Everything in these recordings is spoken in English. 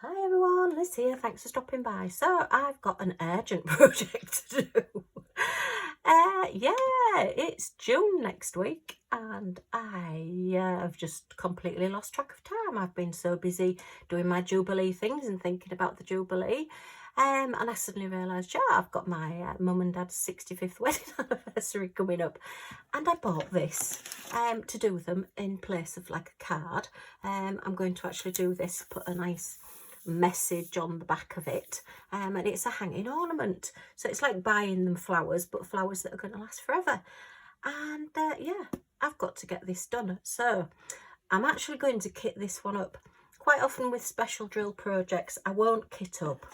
Hi everyone, Liz here, thanks for stopping by. So I've got an urgent project to do. Yeah, it's June next week and I have just completely lost track of time. I've been so busy doing my Jubilee things and thinking about the Jubilee. And I suddenly realised, yeah, I've got my mum and dad's 65th wedding anniversary coming up. And I bought this to do them in place of like a card. I'm going to actually do this, put a nice message on the back of it, and it's a hanging ornament, so it's like buying them flowers, but flowers that are going to last forever. And yeah, I've got to get this done, so I'm actually going to kit this one up. Quite often with special drill projects I won't kit up,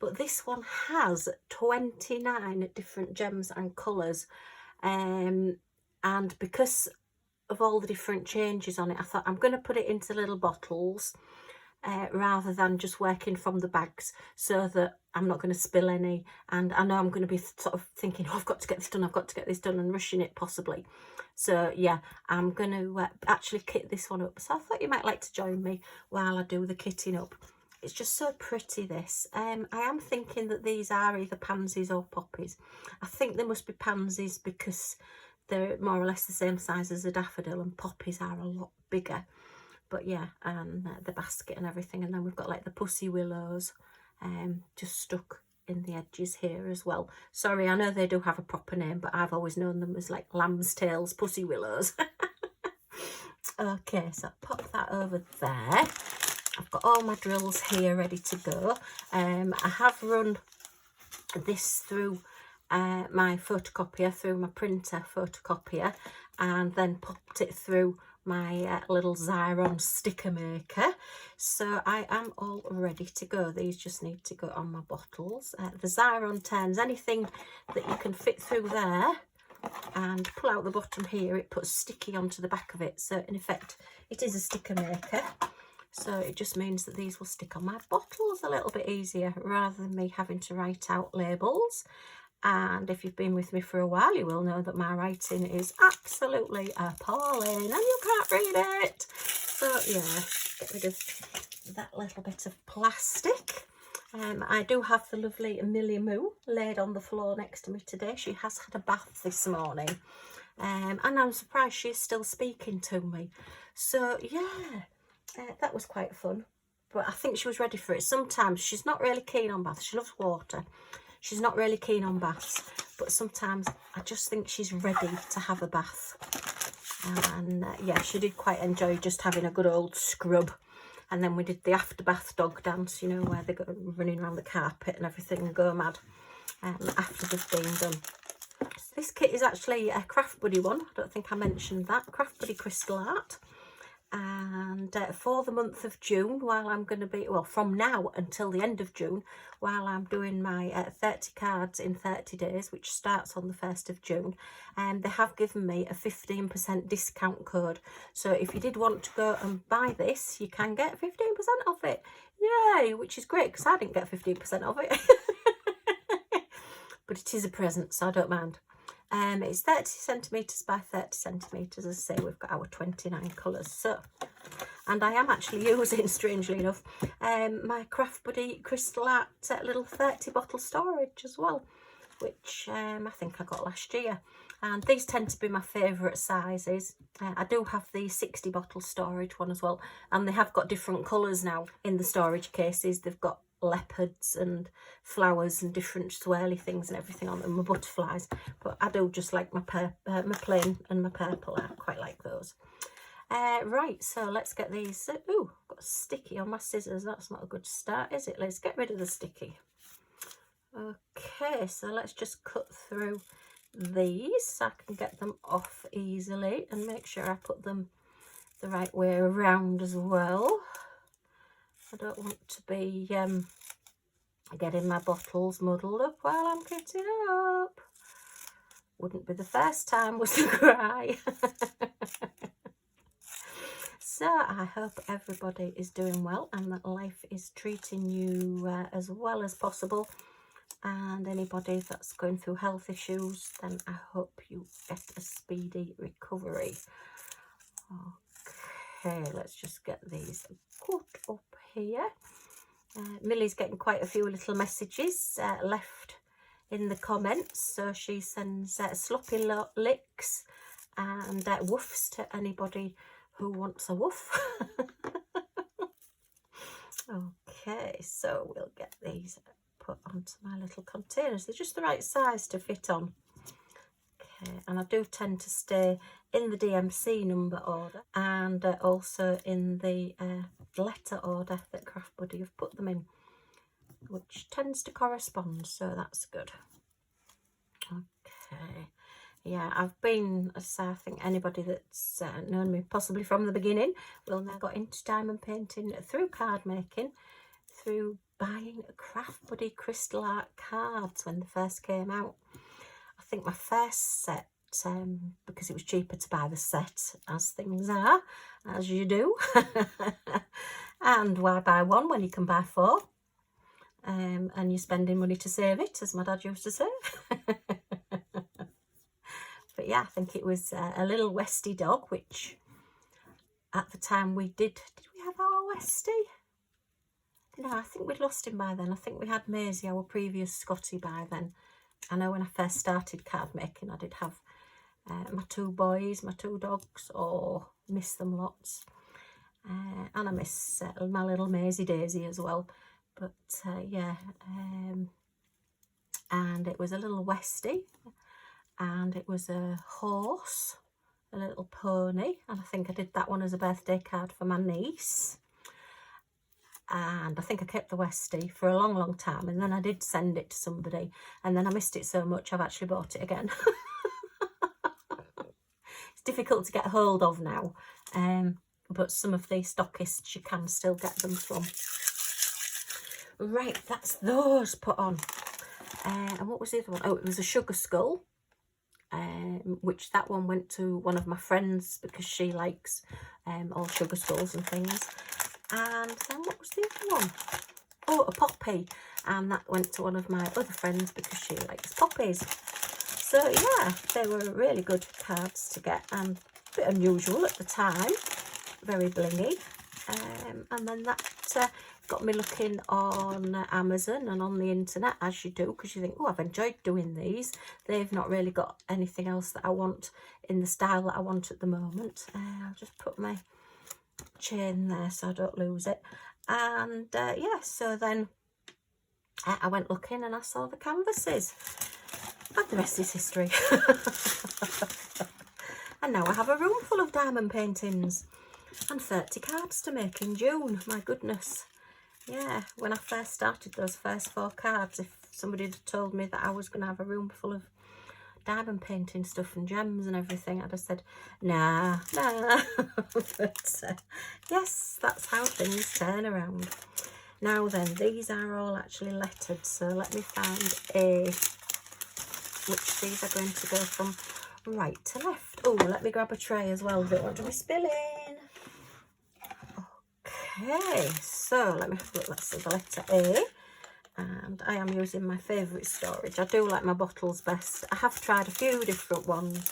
but this one has 29 different gems and colours, and because of all the different changes on it, I thought I'm going to put it into little bottles rather than just working from the bags, so that I'm not going to spill any. And I know I'm going to be sort of thinking, oh, I've got to get this done, I've got to get this done, and rushing it possibly. So yeah, I'm going to actually kit this one up. So I thought you might like to join me while I do the kitting up. It's just so pretty, this. I am thinking that these are either pansies or poppies. I think they must be pansies because they're more or less the same size as a daffodil, and poppies are a lot bigger. But yeah, and the basket and everything, and then we've got like the pussy willows just stuck in the edges here as well. Sorry, I know they do have a proper name, but I've always known them as like lamb's tails, pussy willows. Okay, so pop that over there. I've got all my drills here ready to go. I have run this through my photocopier, through my printer photocopier, and then popped it through my little Xyron sticker maker. So I am all ready to go. These just need to go on my bottles. The Xyron turns anything that you can fit through there and pull out the bottom here. It puts sticky onto the back of it, so in effect it is a sticker maker. So it just means that these will stick on my bottles a little bit easier rather than me having to write out labels. And if you've been with me for a while, you will know that my writing is absolutely appalling and you can't read it. So yeah, get rid of that little bit of plastic. I do have the lovely Millie Moo laid on the floor next to me today. She has had a bath this morning, and I'm surprised she's still speaking to me. So yeah, that was quite fun. But I think she was ready for it. Sometimes she's not really keen on baths. She loves water. She's not really keen on baths, but sometimes I just think she's ready to have a bath. And yeah, she did quite enjoy just having a good old scrub. And then we did the after bath dog dance, you know, where they go running around the carpet and everything and go mad after they've been done. So this kit is actually a Craft Buddy one. I don't think I mentioned that. Craft Buddy Crystal Art. And for the month of June, while I'm going to be, well, from now until the end of June, while I'm doing my 30 cards in 30 days, which starts on the 1st of June, they have given me a 15% discount code. So if you did want to go and buy this, you can get 15% off it. Yay, which is great because I didn't get 15% off it. But it is a present, so I don't mind. It's 30 centimetres by 30 centimetres. As I say, we've got our 29 colours. So, and I am actually using, strangely enough, my Craft Buddy Crystal Art little 30 bottle storage as well, which I think I got last year. And these tend to be my favourite sizes. I do have the 60 bottle storage one as well, and they have got different colours now in the storage cases. They've got leopards and flowers and different swirly things and everything on them, my butterflies, but I do just like my plain and my purple. I quite like those. Right, so let's get these. Ooh, got sticky on my scissors. That's not a good start, is it? Let's get rid of the sticky. Okay, so let's just cut through these so I can get them off easily and make sure I put them the right way around as well. I don't want to be getting my bottles muddled up while I'm kitting up. Wouldn't be the first time, was the cry. So I hope everybody is doing well and that life is treating you as well as possible. And anybody that's going through health issues, then I hope you get a speedy recovery. Okay, let's just get these cut up here. Millie's getting quite a few little messages left in the comments, so she sends sloppy licks and woofs to anybody who wants a woof. Okay, so we'll get these put onto my little containers. They're just the right size to fit on. Okay, and I do tend to stay in the DMC number order and also in the letter order that Craft Buddy have put them in, which tends to correspond, so that's good. Okay, yeah, I've been, as I think anybody that's known me possibly from the beginning will know, I got into diamond painting through card making, through buying Craft Buddy crystal art cards when they first came out. I think my first set, because it was cheaper to buy the set, as things are, as you do. And why buy one when you can buy four? And you're spending money to save it, as my dad used to say. But yeah, I think it was a little Westie dog, which at the time we did we have our Westie? No, I think we'd lost him by then. I think we had Maisie, our previous Scottie, by then. I know when I first started card making, I did have my two boys, my two dogs, or miss them lots. And I miss my little Maisie Daisy as well. But yeah, and it was a little Westie, and it was a horse, a little pony, and I think I did that one as a birthday card for my niece. And I think I kept the Westie for a long, long time, and then I did send it to somebody, and then I missed it so much I've actually bought it again. It's difficult to get hold of now, but some of the stockists you can still get them from. Right, that's those put on. And what was the other one? Oh, it was a sugar skull, which that one went to one of my friends because she likes all sugar skulls and things. And then what was the other one? Oh, a poppy, and that went to one of my other friends because she likes poppies. So yeah, they were really good cards to get and a bit unusual at the time, very blingy. And then that got me looking on Amazon and on the internet, as you do, because you think, oh, I've enjoyed doing these. They've not really got anything else that I want in the style that I want at the moment. I'll just put my chain there so I don't lose it. And yeah, so then I went looking and I saw the canvases, and the rest is history. And now I have a room full of diamond paintings and 30 cards to make in June. My goodness. Yeah, when I first started those first 4 cards, if somebody had told me that I was going to have a room full of diamond painting stuff and gems and everything, I'd have said, nah. But yes, that's how things turn around. Now then, these are all actually lettered, so let me find which these are going to go from right to left. Oh, let me grab a tray as well, don't want to be spilling. Okay, so let me have a look. Let's see the letter A. And I am using my favourite storage. I do like my bottles best. I have tried a few different ones,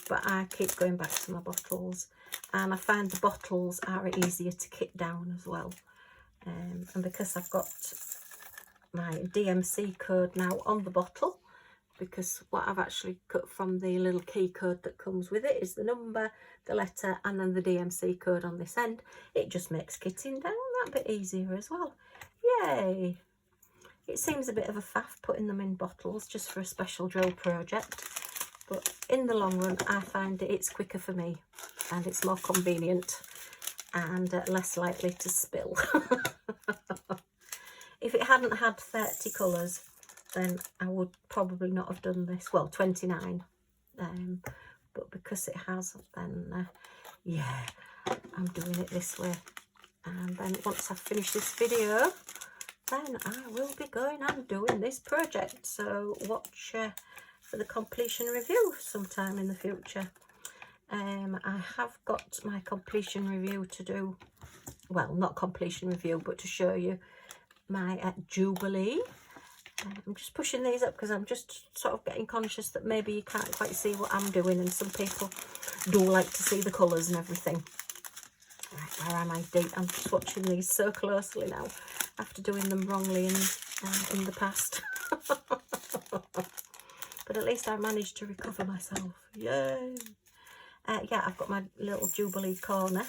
but I keep going back to my bottles. And I find the bottles are easier to kit down as well. And because I've got my DMC code now on the bottle, because what I've actually cut from the little key code that comes with it is the number, the letter, and then the DMC code on this end. It just makes kitting down that bit easier as well. Yay! It seems a bit of a faff putting them in bottles just for a special drill project, but in the long run I find it's quicker for me and it's more convenient and less likely to spill. If it hadn't had 30 colours, then I would probably not have done this. Well, 29, but because it has, then yeah, I'm doing it this way. And then once I've finished this video, then I will be going and doing this project. So watch for the completion review sometime in the future. I have got my completion review to do. Well, not completion review, but to show you my Jubilee. I'm just pushing these up because I'm just sort of getting conscious that maybe you can't quite see what I'm doing, and some people do like to see the colours and everything. Right, where am I? I'm just watching these so closely now after doing them wrongly in the past. But at least I managed to recover myself. Yay! Yeah, I've got my little Jubilee corner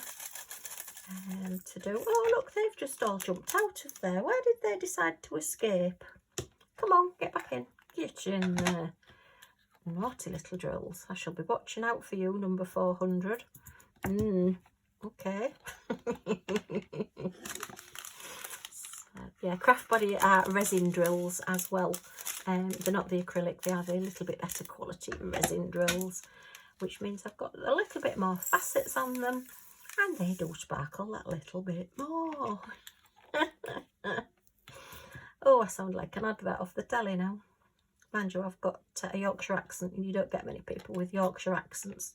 to do. Oh, look, they've just all jumped out of there. Where did they decide to escape? Come on, get back in. Get in there. Naughty little drills. I shall be watching out for you, number 400. Okay. Yeah, Craft Body are resin drills as well. They're not the acrylic, they are the little bit better quality resin drills, which means I've got a little bit more facets on them, and they do sparkle that little bit more. Oh, I sound like an advert off the telly now. Mind you, I've got a Yorkshire accent, and you don't get many people with Yorkshire accents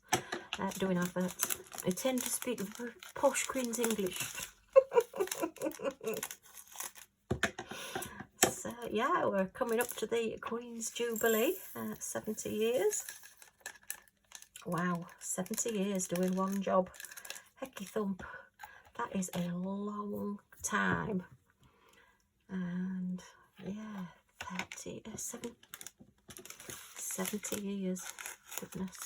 doing adverts. I tend to speak posh Queen's English. So yeah, we're coming up to the Queen's Jubilee, 70 years. Wow, 70 years doing one job. Hecky thump. That is a long time. And yeah, 70 years. Goodness.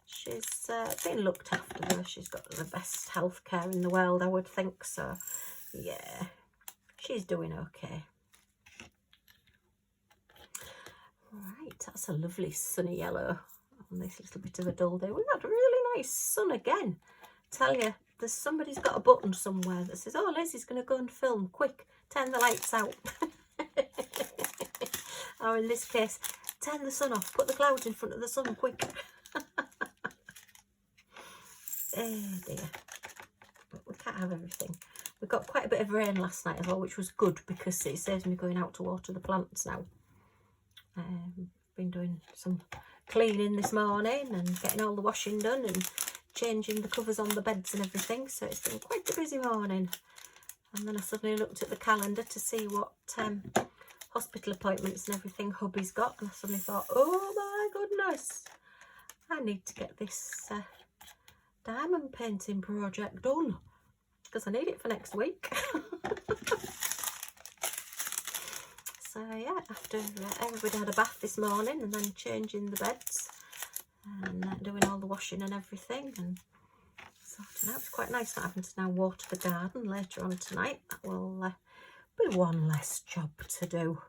She's been looked after though. She's got the best healthcare in the world, I would think. So yeah, she's doing okay. Right, that's a lovely sunny yellow on this little bit of a dull day. We've had really nice sun again. Tell you, there's somebody's got a button somewhere that says, oh, Lizzie's going to go and film. Quick, turn the lights out. Or in this case, turn the sun off. Put the clouds in front of the sun, quick. Oh dear. But we can't have everything. We got quite a bit of rain last night as well, which was good because it saves me going out to water the plants now. Been doing some cleaning this morning and getting all the washing done and changing the covers on the beds and everything, so it's been quite a busy morning. And then I suddenly looked at the calendar to see what hospital appointments and everything hubby's got, and I suddenly thought, oh my goodness, I need to get this diamond painting project done because I need it for next week. So yeah, after everybody had a bath this morning and then changing the beds and doing all the washing and everything and sorting out, it's quite nice not having to now water the garden later on tonight. That will be one less job to do.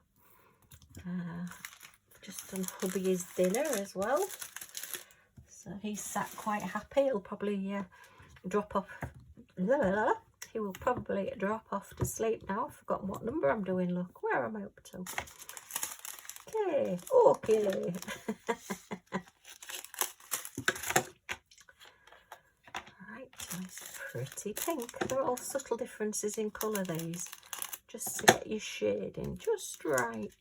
Just done hubby's dinner as well, so he's sat quite happy. He'll probably drop off. He will probably drop off to sleep now. I've forgotten what number I'm doing. Look, where am I up to? Okay, okay. Right, nice pretty pink. They're all subtle differences in colour, these. Just to get your shading just right.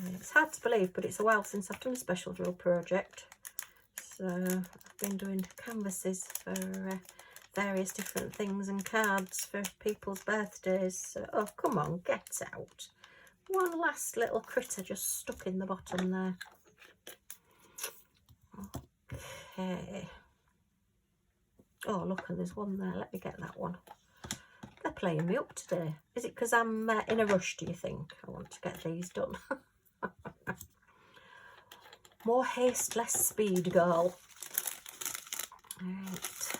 Okay, it's hard to believe, but it's a while since I've done a special drill project. So I've been doing canvases for various different things and cards for people's birthdays. So, oh, come on, get out. One last little critter just stuck in the bottom there. Okay. Oh, look, and there's one there. Let me get that one. They're playing me up today. Is it because I'm in a rush, do you think? I want to get these done. More haste, less speed, girl. Right.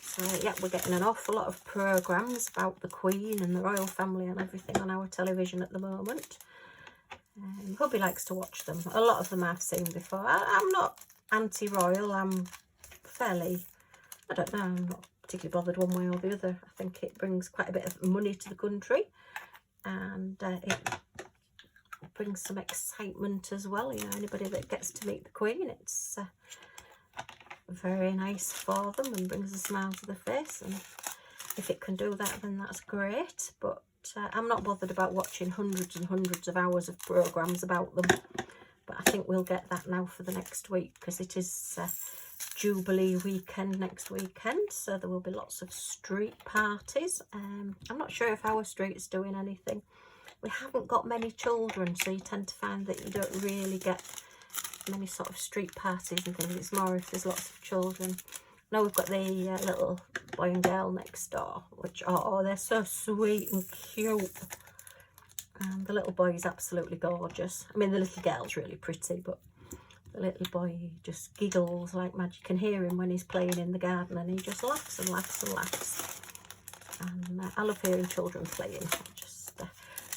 So, yeah, we're getting an awful lot of programmes about the Queen and the royal family and everything on our television at the moment. Hubby likes to watch them. A lot of them I've seen before. I'm not anti-royal. I'm fairly, I don't know, I'm not particularly bothered one way or the other. I think it brings quite a bit of money to the country, and it brings some excitement as well. You know, anybody that gets to meet the Queen, it's very nice for them and brings a smile to the face, and if it can do that, then that's great. But I'm not bothered about watching hundreds and hundreds of hours of programmes about them. But I think we'll get that now for the next week, because it is Jubilee weekend next weekend, so there will be lots of street parties. I'm not sure if our street's doing anything. We haven't got many children, so you tend to find that you don't really get many sort of street parties and things. It's more if there's lots of children. Now we've got the little boy and girl next door, which, oh, they're so sweet and cute. And the little boy is absolutely gorgeous. I mean, the little girl's really pretty, but the little boy just giggles like magic. You can hear him when he's playing in the garden, and he just laughs and laughs and laughs. And I love hearing children playing. It just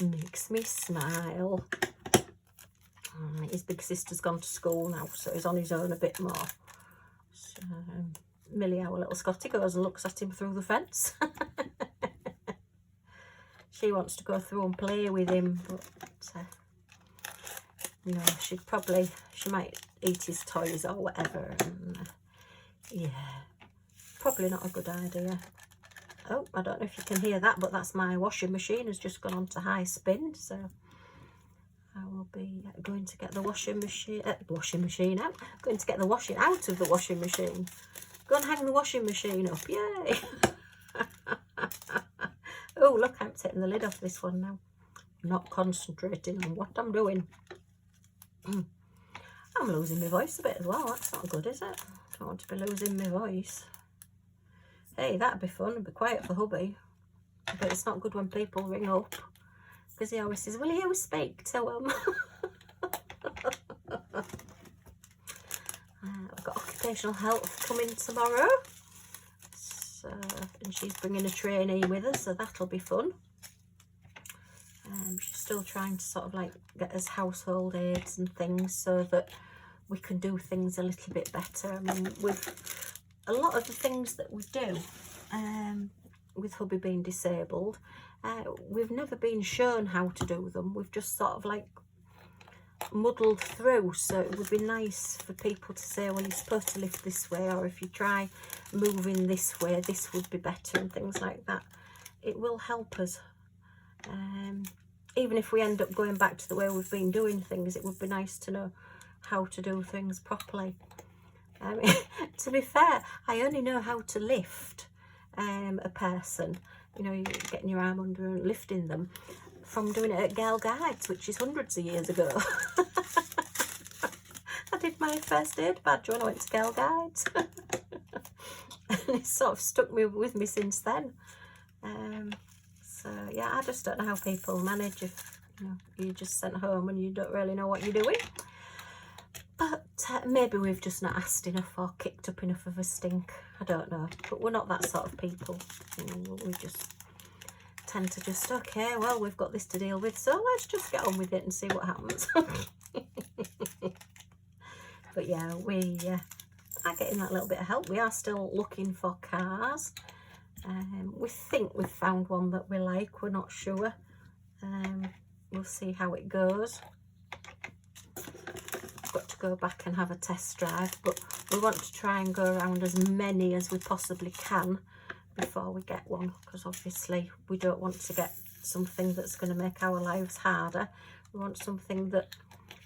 makes me smile. His big sister's gone to school now, so he's on his own a bit more. So Millie, our little Scotty, goes and looks at him through the fence. She wants to go through and play with him, but you know, she might eat his toys or whatever. And yeah, probably not a good idea. Oh, I don't know if you can hear that, but that's my washing machine has just gone on to high spin, so I will be going to get the washing machine out. Going to get the washing out of the washing machine. Go and hang the washing machine up, yay! Oh, look, I'm taking the lid off this one now. I'm not concentrating on what I'm doing. I'm losing my voice a bit as well. That's not good, is it? I don't want to be losing my voice. Hey, that'd be fun. It'd be quiet for hubby. But it's not good when people ring up, because he always says, will you speak to him? I've got occupational health coming tomorrow. So, and she's bringing a trainee with her, so that'll be fun. She's still trying to sort of like get us household aids and things so that we can do things a little bit better. I mean, with a lot of the things that we do, with hubby being disabled, we've never been shown how to do them. We've just sort of like muddled through, so it would be nice for people to say, well, you're supposed to lift this way, or if you try moving this way, this would be better, and things like that. It will help us. Even if we end up going back to the way we've been doing things, it would be nice to know how to do things properly. To be fair, I only know how to lift a person, you know, getting your arm under and lifting them, from doing it at Girl Guides, which is hundreds of years ago. I did my first aid badge when I went to Girl Guides. And it sort of stuck with me since then. So yeah, I just don't know how people manage if, you know, you're just sent home and you don't really know what you're doing. But maybe we've just not asked enough or kicked up enough of a stink. I don't know. But we're not that sort of people. You know, we just tend to just, okay, well, we've got this to deal with, so let's just get on with it and see what happens. But yeah, we are getting that little bit of help. We are still looking for cars. We think we've found one that we like. We're not sure. We'll see how it goes. Got to go back and have a test drive, but we want to try and go around as many as we possibly can before we get one, because obviously we don't want to get something that's going to make our lives harder. We want something that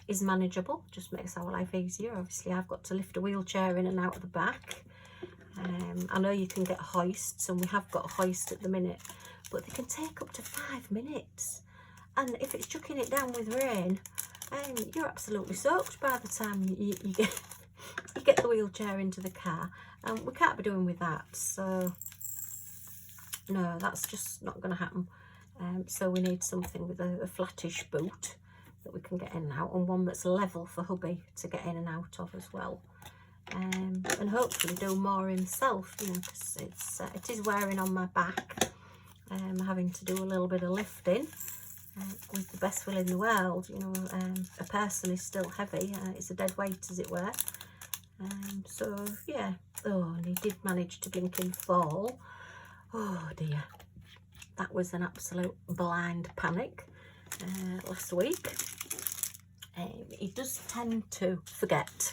is manageable, just makes our life easier. Obviously I've got to lift a wheelchair in and out of the back. I know you can get hoists, and we have got a hoist at the minute, but they can take up to 5 minutes, and if it's chucking it down with rain, you're absolutely soaked by the time you get the wheelchair into the car, and we can't be doing with that. So no, that's just not going to happen. So we need something with a flattish boot that we can get in and out, and one that's level for hubby to get in and out of as well. And hopefully do more himself, you know, because it is wearing on my back, having to do a little bit of lifting. With the best will in the world, you know, a person is still heavy. It's a dead weight, as it were. So yeah. Oh, and he did manage to blinking fall. Oh dear, that was an absolute blind panic last week. He does tend to forget,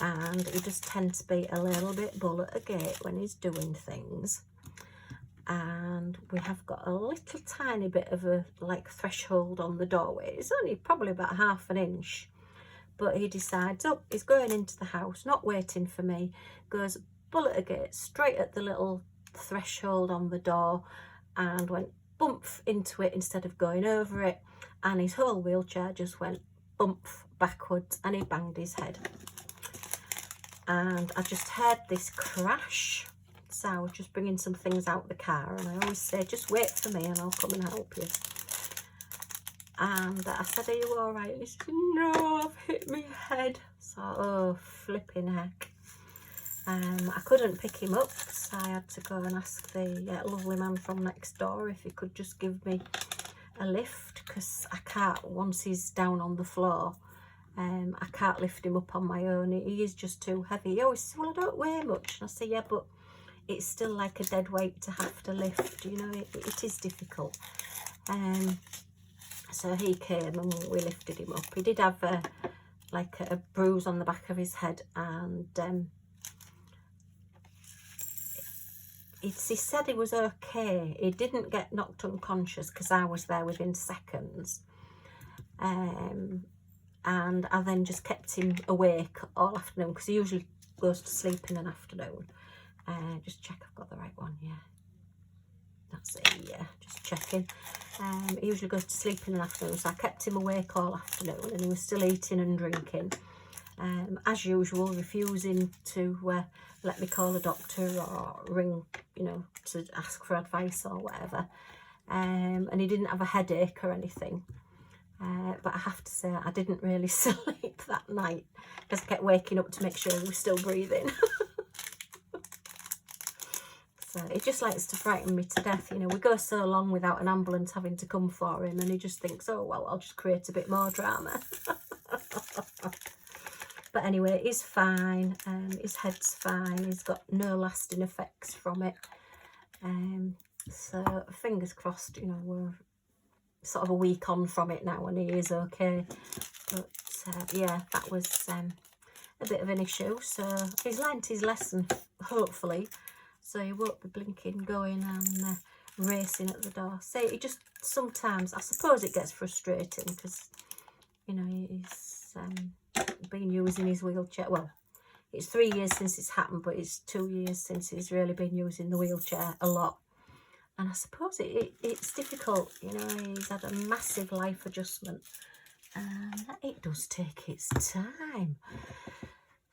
and he does tend to be a little bit bull at a gate when he's doing things. And we have got a little tiny bit of a like threshold on the doorway. It's only probably about ½ an inch, but he decides, oh, he's going into the house, not waiting for me, goes bull at a gate straight at the little threshold on the door, and went bump into it instead of going over it, and his whole wheelchair just went bump backwards and he banged his head. And I just heard this crash. So I was just bringing some things out of the car, and I always say, just wait for me and I'll come and help you. And I said, are you all right? He said, no, I've hit my head. So, oh, flipping heck. I couldn't pick him up, so I had to go and ask the lovely man from next door if he could just give me a lift, because I can't, once he's down on the floor, I can't lift him up on my own. He is just too heavy. He always says, well, I don't weigh much. And I say, yeah, but it's still like a dead weight to have to lift, you know, it is difficult. So he came and we lifted him up. He did have like a bruise on the back of his head, and he said he was okay. He didn't get knocked unconscious because I was there within seconds. And I then just kept him awake all afternoon, because he usually goes to sleep in an afternoon. Just check I've got the right one, yeah. That's it, yeah, just checking. He usually goes to sleep in an afternoon, so I kept him awake all afternoon, and he was still eating and drinking. As usual, refusing to let me call a doctor or ring, you know, to ask for advice or whatever. And he didn't have a headache or anything. But I have to say, I didn't really sleep that night, because I kept waking up to make sure he was still breathing. So he just likes to frighten me to death. You know, we go so long without an ambulance having to come for him, and he just thinks, oh, well, I'll just create a bit more drama. But anyway, he's fine. His head's fine. He's got no lasting effects from it. So fingers crossed, you know, we're sort of a week on from it now and he is okay. But yeah, that was a bit of an issue. So he's learnt his lesson, hopefully. So he won't be blinking, going and racing at the door. So it just sometimes, I suppose it gets frustrating because, you know, he's been using his wheelchair. Well, it's 3 years since it's happened, but it's 2 years since he's really been using the wheelchair a lot. And I suppose it's difficult, you know, he's had a massive life adjustment. And it does take its time.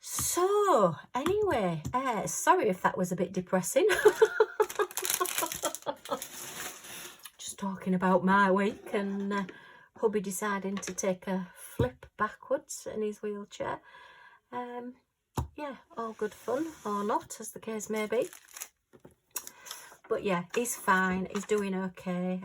So, anyway, sorry if that was a bit depressing. Just talking about my week and hubby deciding to take a flip backwards in his wheelchair. Yeah, all good fun, or not, as the case may be. But yeah, he's fine, he's doing okay.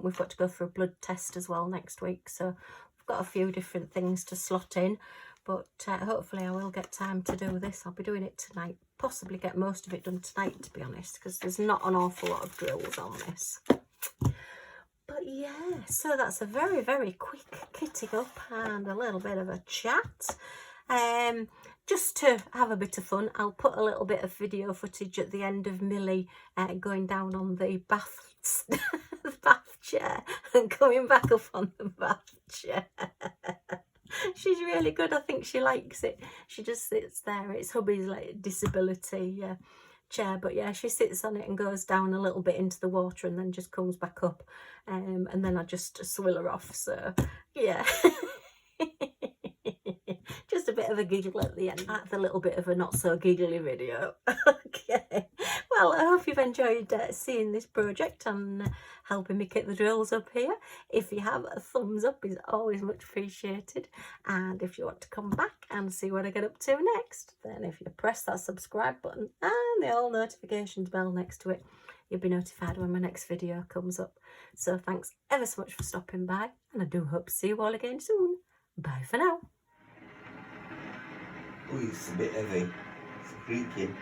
We've got to go for a blood test as well next week, so we've got a few different things to slot in. But hopefully I will get time to do this. I'll be doing it tonight. Possibly get most of it done tonight, to be honest, because there's not an awful lot of drills on this. But yeah, so that's a very, very quick kitting up and a little bit of a chat. Just to have a bit of fun, I'll put a little bit of video footage at the end of Millie going down on the bath, the bath chair and coming back up on the bath chair. She's really good. I think she likes it. She just sits there. It's hubby's like disability chair, but yeah, she sits on it and goes down a little bit into the water and then just comes back up, and then I just swill her off. So yeah. Just a bit of a giggle at the end. That's a little bit of a not so giggly video. Okay, well, I hope you've enjoyed seeing this project and helping me kit the drills up here. If you have, a thumbs up is always much appreciated, and if you want to come back and see what I get up to next, then if you press that subscribe button and the all notifications bell next to it, you'll be notified when my next video comes up. So thanks ever so much for stopping by, and I do hope to see you all again soon. Bye for now. Oh, it's a bit heavy. It's creaking.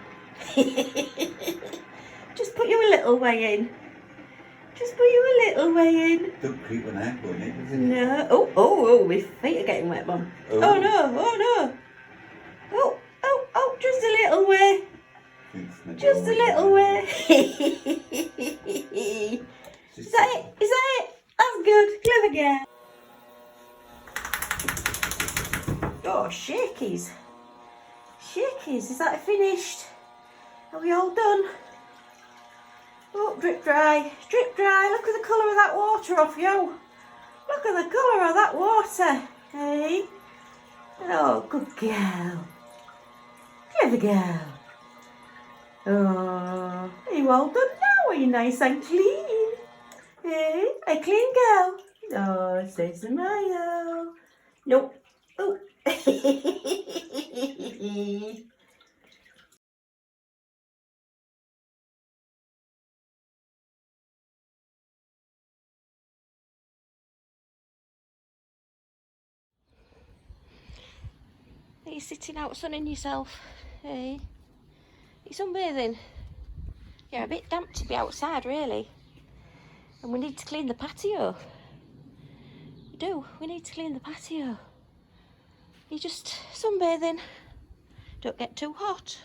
Just put you a little way in. Just put you a little way in. Don't creep when I'm going in, does it? No. Oh, my feet are getting wet, Mum. Oh no. Oh, just a little way. Just a little way. Is that it? Is that it? That's good. Clever girl. Oh, shakies. Shakies, is that finished? Are we all done? Oh, drip dry. Drip dry. Look at the colour of that water off you. Look at the colour of that water. Hey? Oh, good girl. Clever girl. Oh, are you all done now? Are you nice and clean? Eh? A clean girl? Oh, says Mayo. Nope. Oh. Are you sitting out sunning yourself? Hey? You sunbathing? You're a bit damp to be outside, really. And we need to clean the patio. We do. We need to clean the patio. You're just sunbathing. Don't get too hot.